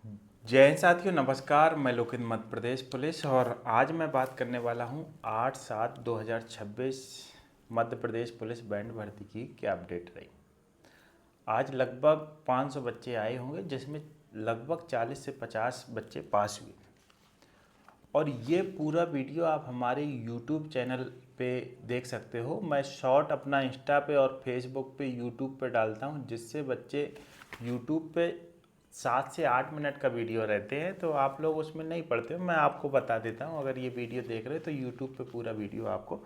जय हिंद साथियों, नमस्कार। मैं लोकित मध्य प्रदेश पुलिस और आज मैं बात करने वाला हूं 8/7/2026 मध्य प्रदेश पुलिस बैंड भर्ती की क्या अपडेट रही। आज लगभग 500 बच्चे आए होंगे, जिसमें लगभग 40 से 50 बच्चे पास हुए और ये पूरा वीडियो आप हमारे YouTube चैनल पे देख सकते हो। मैं शॉर्ट अपना इंस्टा पे और फेसबुक पे यूट्यूब पे डालता हूँ, जिससे बच्चे यूट्यूब पे 7 से 8 मिनट का वीडियो रहते हैं, तो आप लोग उसमें नहीं पढ़ते हो। मैं आपको बता देता हूँ, अगर ये वीडियो देख रहे हो तो यूट्यूब पे पूरा वीडियो आपको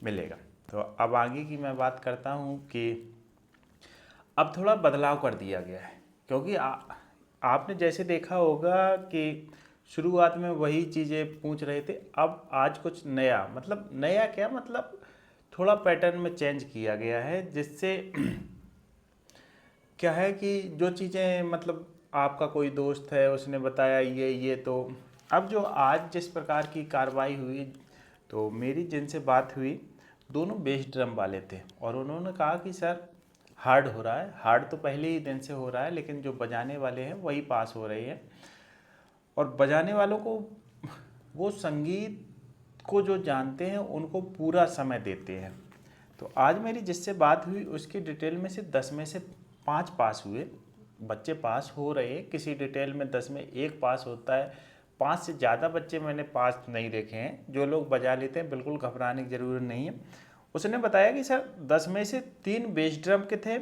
मिलेगा। तो अब आगे की मैं बात करता हूँ कि अब थोड़ा बदलाव कर दिया गया है, क्योंकि आपने जैसे देखा होगा कि शुरुआत में वही चीज़ें पूछ रहे थे। अब आज कुछ नया, मतलब नया क्या, मतलब थोड़ा पैटर्न में चेंज किया गया है, जिससे क्या है कि जो चीज़ें, मतलब आपका कोई दोस्त है उसने बताया ये तो अब जो आज जिस प्रकार की कार्रवाई हुई, तो मेरी जिनसे बात हुई दोनों बेस ड्रम वाले थे और उन्होंने कहा कि सर हार्ड हो रहा है। हार्ड तो पहले ही दिन से हो रहा है, लेकिन जो बजाने वाले हैं वही पास हो रहे हैं। और बजाने वालों को, वो संगीत को जो जानते हैं उनको पूरा समय देते हैं। तो आज मेरी जिससे बात हुई उसकी डिटेल में से 10 में से 5 पास हुए। बच्चे पास हो रहे हैं, किसी डिटेल में 10 में 1 पास होता है। 5 से ज़्यादा बच्चे मैंने पास नहीं देखे हैं। जो लोग बजा लेते हैं, बिल्कुल घबराने की ज़रूरत नहीं है। उसने बताया कि सर 10 में से 3 बेस ड्रम के थे,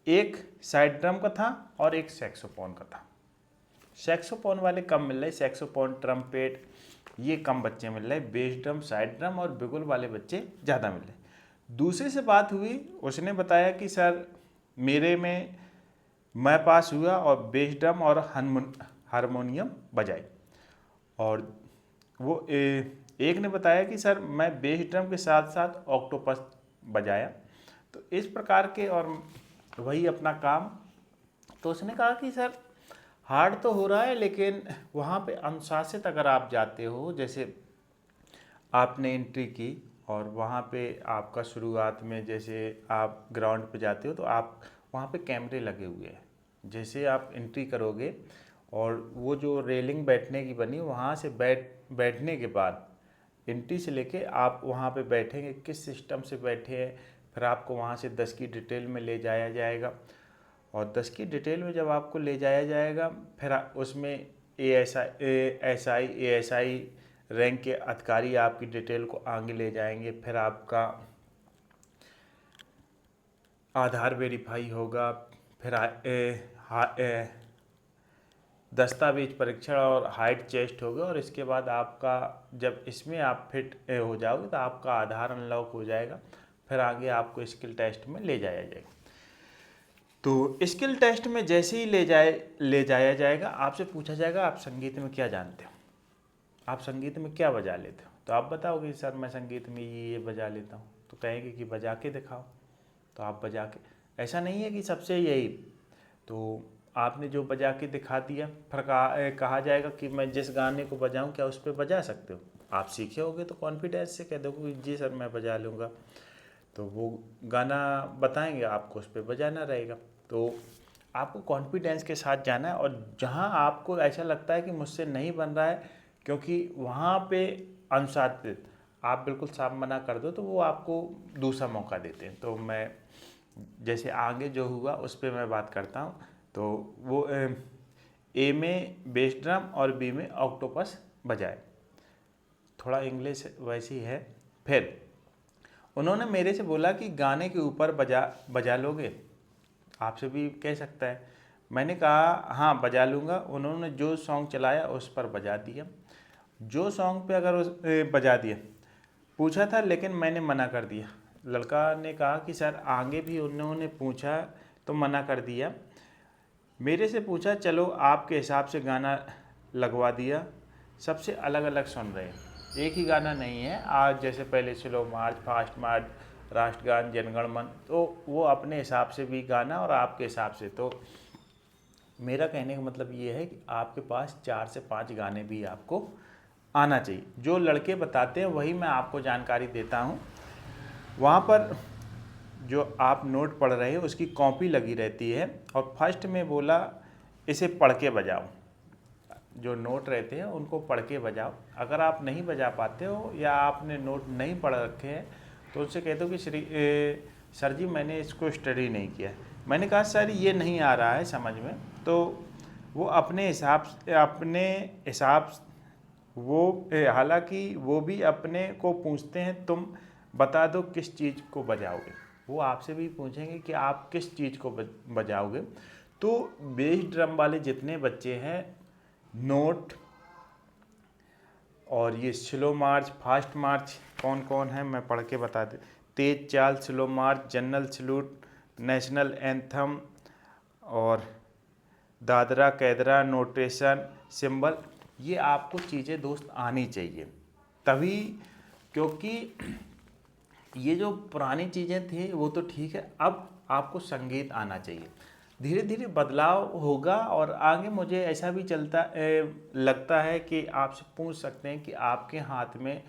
1 साइड ड्रम का था और 1 सैक्सोफोन का था। सैक्सोफोन वाले कम मिल रहे, सैक्सोफोन, ट्रम्पेट ये कम बच्चे मिल रहे। बेस ड्रम, साइड ड्रम और बिगुल वाले बच्चे ज़्यादा मिल रहे। दूसरे से बात हुई, उसने बताया कि सर मेरे में मैं पास हुआ और बेस ड्रम और हारमोनियम बजाई। और वो एक ने बताया कि सर मैं बेस ड्रम के साथ साथ ऑक्टोपस बजाया। तो इस प्रकार के, और वही अपना काम। तो उसने कहा कि सर हार्ड तो हो रहा है, लेकिन वहाँ पे अनुशासित अगर आप जाते हो, जैसे आपने एंट्री की और वहाँ पे आपका शुरुआत में जैसे आप ग्राउंड पे जाते हो तो आप वहाँ पे कैमरे लगे हुए हैं। जैसे आप एंट्री करोगे और वो जो रेलिंग बैठने की बनी, वहाँ से बैठने के बाद एंट्री से लेके आप वहाँ पे बैठेंगे, किस सिस्टम से बैठे हैं, फिर आपको वहाँ से 10 की डिटेल में ले जाया जाएगा। और 10 की डिटेल में जब आपको ले जाया जाएगा, फिर उसमें ASI रैंक के अधिकारी आपकी डिटेल को आगे ले जाएंगे। फिर आपका आधार वेरीफाई होगा, फिर दस्तावेज परीक्षण और हाइट टेस्ट होगा। और इसके बाद आपका, जब इसमें आप फिट हो जाओगे तो आपका आधार अनलॉक हो जाएगा। फिर आगे आपको स्किल टेस्ट में ले जाया जाएगा। तो स्किल टेस्ट में जैसे ही ले जाया जाएगा, आपसे पूछा जाएगा आप संगीत में क्या जानते हो, आप संगीत में क्या बजा लेते हो। तो आप बताओगे सर मैं संगीत में ये बजा लेता हूँ। तो कहेंगे कि बजा के दिखाओ। तो आप बजा के, ऐसा नहीं है कि सबसे यही, तो आपने जो बजा के दिखा दिया, फिर कहा जाएगा कि मैं जिस गाने को बजाऊं क्या उस पर बजा सकते हो। आप सीखे होगे तो कॉन्फिडेंस से कह दोगे जी सर मैं बजा लूँगा। तो वो गाना बताएंगे, आपको उस पर बजाना रहेगा। तो आपको कॉन्फिडेंस के साथ जाना है, और जहाँ आपको ऐसा लगता है कि मुझसे नहीं बन रहा है, क्योंकि वहाँ पे अनुशासित आप बिल्कुल साफ मना कर दो तो वो आपको दूसरा मौका देते हैं। तो मैं जैसे आगे जो हुआ उस पर मैं बात करता हूँ। तो वो ए में बेस ड्रम और बी में ऑक्टोपस बजाए। थोड़ा इंग्लिश वैसी है। फिर उन्होंने मेरे से बोला कि गाने के ऊपर बजा लोगे, आपसे भी कह सकता है। मैंने कहा हाँ बजा लूँगा। उन्होंने जो सॉन्ग चलाया उस पर बजा दिया। जो सॉन्ग पे अगर बजा दिया, पूछा था लेकिन मैंने मना कर दिया। लड़का ने कहा कि सर आगे भी उन्होंने पूछा तो मना कर दिया। मेरे से पूछा चलो आपके हिसाब से गाना लगवा दिया। सबसे अलग अलग सुन रहे हैं, एक ही गाना नहीं है। आज जैसे पहले स्लो मार्च, फास्ट मार्च, राष्ट्रगान, जनगण मन, तो वो अपने हिसाब से भी गाना और आपके हिसाब से। तो मेरा कहने का मतलब ये है कि आपके पास 4 से 5 गाने भी आपको आना चाहिए। जो लड़के बताते हैं वही मैं आपको जानकारी देता हूँ। वहाँ पर जो आप नोट पढ़ रहे हो उसकी कॉपी लगी रहती है, और फर्स्ट में बोला इसे पढ़ के बजाओ। जो नोट रहते हैं उनको पढ़ के बजाओ। अगर आप नहीं बजा पाते हो या आपने नोट नहीं पढ़ रखे हैं तो उनसे कह दो कि सर जी मैंने इसको स्टडी नहीं किया है। मैंने कहा सर ये नहीं आ रहा है समझ में, तो वो अपने हिसाब वो हालांकि वो भी अपने को पूछते हैं तुम बता दो किस चीज़ को बजाओगे, वो आपसे भी पूछेंगे कि आप किस चीज़ को बजाओगे। तो बेस ड्रम वाले जितने बच्चे हैं नोट और ये स्लो मार्च फास्ट मार्च कौन कौन है मैं पढ़ के बता दे। तेज चाल, स्लो मार्च, जनरल सल्यूट, नेशनल एंथम और दादरा कैदरा, नोटेशन, सिंबल, ये आपको चीज़ें दोस्त आनी चाहिए तभी, क्योंकि ये जो पुरानी चीज़ें थी वो तो ठीक है, अब आपको संगीत आना चाहिए। धीरे धीरे बदलाव होगा और आगे मुझे ऐसा भी लगता है कि आपसे पूछ सकते हैं कि आपके हाथ में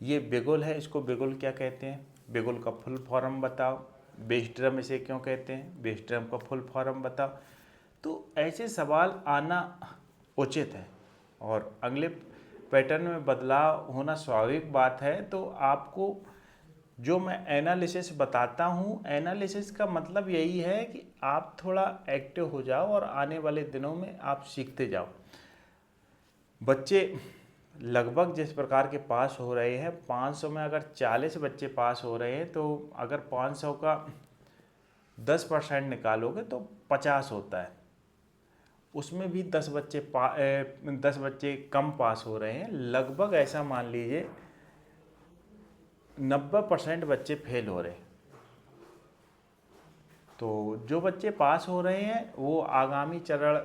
ये बिगुल है, इसको बिगुल क्या कहते हैं, बिगुल का फुल फॉर्म बताओ, बेस ड्रम इसे क्यों कहते हैं, बेस ड्रम का फुल फॉर्म बताओ। तो ऐसे सवाल आना उचित है और अगले पैटर्न में बदलाव होना स्वाभाविक बात है। तो आपको जो मैं एनालिसिस बताता हूँ, एनालिसिस का मतलब यही है कि आप थोड़ा एक्टिव हो जाओ और आने वाले दिनों में आप सीखते जाओ। बच्चे लगभग जिस प्रकार के पास हो रहे हैं 500 में अगर 40 बच्चे पास हो रहे हैं तो अगर 500 का 10% निकालोगे तो 50 होता है, उसमें भी 10 बच्चे कम पास हो रहे हैं। लगभग ऐसा मान लीजिए 90% बच्चे फेल हो रहे हैं। तो जो बच्चे पास हो रहे हैं वो आगामी चरण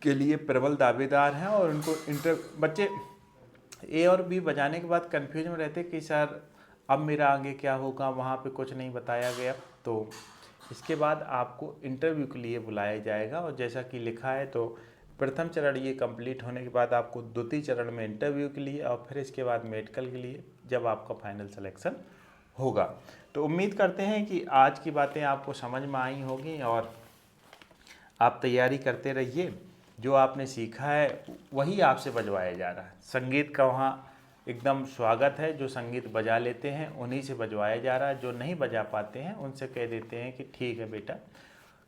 के लिए प्रबल दावेदार हैं और उनको बच्चे ए और बी बजाने के बाद कंफ्यूज में रहते कि सर अब मेरा आगे क्या होगा, वहाँ पे कुछ नहीं बताया गया। तो इसके बाद आपको इंटरव्यू के लिए बुलाया जाएगा और जैसा कि लिखा है तो प्रथम चरण ये कंप्लीट होने के बाद आपको द्वितीय चरण में इंटरव्यू के लिए और फिर इसके बाद मेडिकल के लिए जब आपका फाइनल सिलेक्शन होगा। तो उम्मीद करते हैं कि आज की बातें आपको समझ में आई होगी और आप तैयारी करते रहिए। जो आपने सीखा है वही आपसे बजवाया जा रहा है। संगीत का वहाँ एकदम स्वागत है, जो संगीत बजा लेते हैं उन्हीं से बजवाया जा रहा है, जो नहीं बजा पाते हैं उनसे कह देते हैं कि ठीक है बेटा।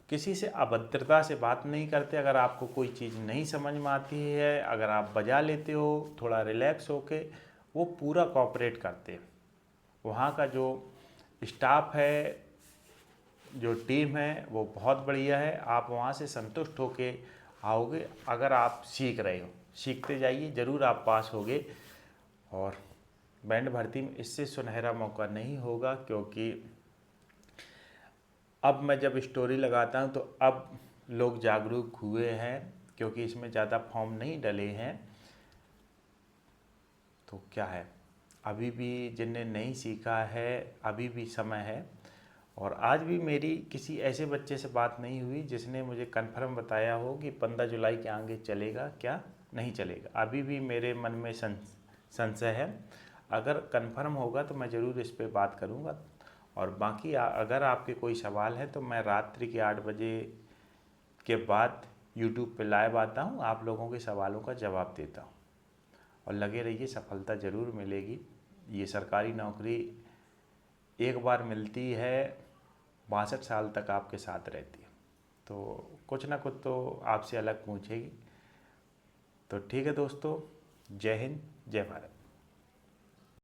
किसी से अभद्रता से बात नहीं करते। अगर आपको कोई चीज़ नहीं समझ में आती है, अगर आप बजा लेते हो थोड़ा रिलैक्स होके, वो पूरा कोऑपरेट करते हैं। वहाँ का जो स्टाफ है, जो टीम है वो बहुत बढ़िया है। आप वहाँ से संतुष्ट होके आओगे। अगर आप सीख रहे हो, सीखते जाइए, ज़रूर आप पास होगे। और बैंड भर्ती में इससे सुनहरा मौका नहीं होगा, क्योंकि अब मैं जब स्टोरी लगाता हूँ तो अब लोग जागरूक हुए हैं, क्योंकि इसमें ज़्यादा फॉर्म नहीं डले हैं। तो क्या है, अभी भी जिनने नहीं सीखा है अभी भी समय है। और आज भी मेरी किसी ऐसे बच्चे से बात नहीं हुई जिसने मुझे कन्फर्म बताया हो कि 15 जुलाई के आगे चलेगा क्या नहीं चलेगा। अभी भी मेरे मन में संशय है। अगर कन्फर्म होगा तो मैं ज़रूर इस पे बात करूँगा। और बाकी अगर आपके कोई सवाल है तो मैं रात्रि के 8 बजे के बाद यूट्यूब पे लाइव आता हूँ, आप लोगों के सवालों का जवाब देता हूँ। और लगे रहिए, सफलता ज़रूर मिलेगी। ये सरकारी नौकरी एक बार मिलती है, 62 साल तक आपके साथ रहती है, तो कुछ ना कुछ तो आपसे अलग पूछेगी। तो ठीक है दोस्तों, जय हिंद, जय भारत।